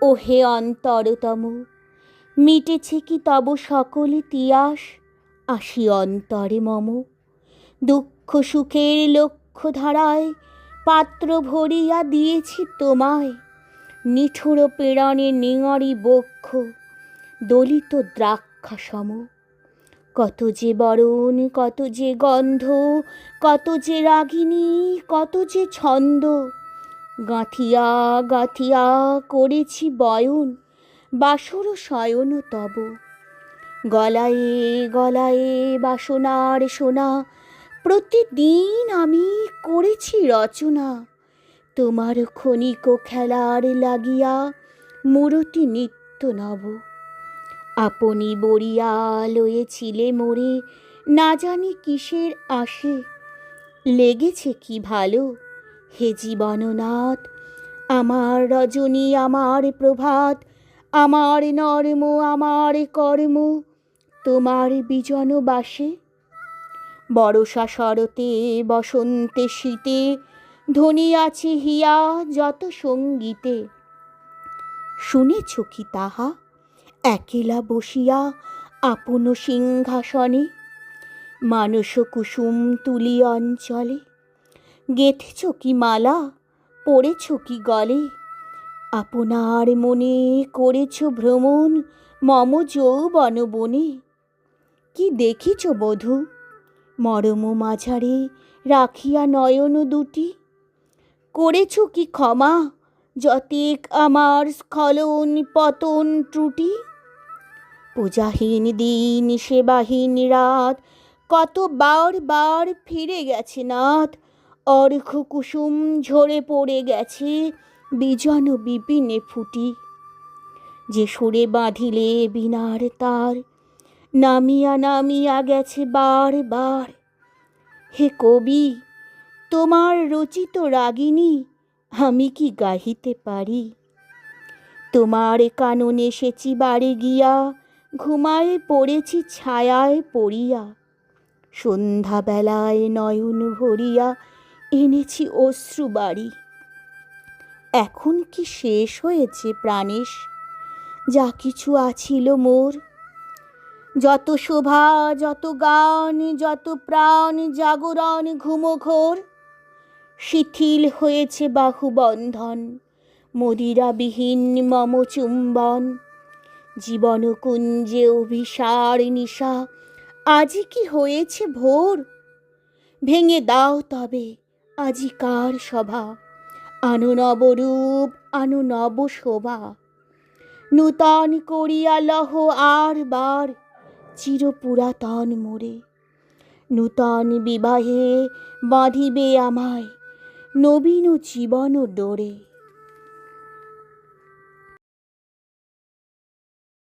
ওহে অন্তরতম, মিটেছে কি তব সকল তিয়াস? আসি অন্তরে মম, দুঃখ সুখের লক্ষ্য ধারায় পাত্র ভরিয়া দিয়েছি তোমায়। নিঠুর পীড়নে নিঙরি বক্ষ দলিত দ্রাক্ষা সম। কত যে বরণ, কত যে গন্ধ, কত যে রাগিনী, কত যে ছন্দ, গাঁথিয়া গাঁথিয়া করেছি বয়ন বাসর শয়ন তব। গলায়ে গলায়ে বাসনার সোনা, প্রতিদিন আমি করেছি রচনা। তোমার ক্ষণিক খেলার লাগিয়া মূরতি নিত্য নব। আপনি বরিয়া লয়েছিলে মোরে, না জানি কিসের আশে। লেগেছে কি ভালো হে জীবননাথ, আমার রজনী, আমার প্রভাত, আমার নর্ম, আমার কর্ম তোমার বিজন বাসে। বরষা শরতে বসন্তে শীতে ধ্বনিয়াছে হিয়া যত সঙ্গীতে। শুনেছ কি তাহা একেলা বসিয়া আপন সিংহাসনে? মানস কুসুম তুলি অঞ্চলে গেথেছ কি মালা, পড়েছ কি গলে? আপনার মনে করেছ ভ্রমণ মম যৌবন বনে। কি দেখিছ বধূ মরম মাঝারে রাখিয়া নয়ন দুটি? করেছ কি ক্ষমা যতেক আমার স্খলন পতন ত্রুটি? পূজাহীন দিন, সেবাহীন রাত, কত বার বার ফিরে গেছে নাথ। অর্ঘ কুসুম ঝরে পড়ে গেছে বিজন বিপিনে ফুটি। যে সুরে বাঁধিলে বিনার তার, নামিয়া নামিয়া গেছে বার বার। হে কবি, তোমার রচিত রাগিনী আমি কি গাহিতে পারি? তোমার কাননে সেচি বাড়ি গিয়া, ঘুমায়ে পড়েছি ছায়ায় পড়িয়া। সন্ধ্যাবেলায় নয়ন ভরিয়া এনেছি অশ্রু বাড়ি। এখন কি শেষ হয়েছে প্রাণেশ যা কিছু আছিল মোর? যত শোভা, যত গান, যত প্রাণ জাগরণ ঘুমঘোর, শিথিল হয়েছে বাহুবন্ধন, মদিরাবিহীন মম চুম্বন। জীবন কুঞ্জে অভিসার নিশা আজি কি হয়েছে ভোর? ভেঙে দাও তবে আজিকার সভা, আনো নবরূপ, আনো নব শোভা। নূতন করিয়া লহ আর বার চিরপুরাতন মোরে। নূতন বিবাহে বাঁধিবে আমায় নবীন জীবন ডোরে।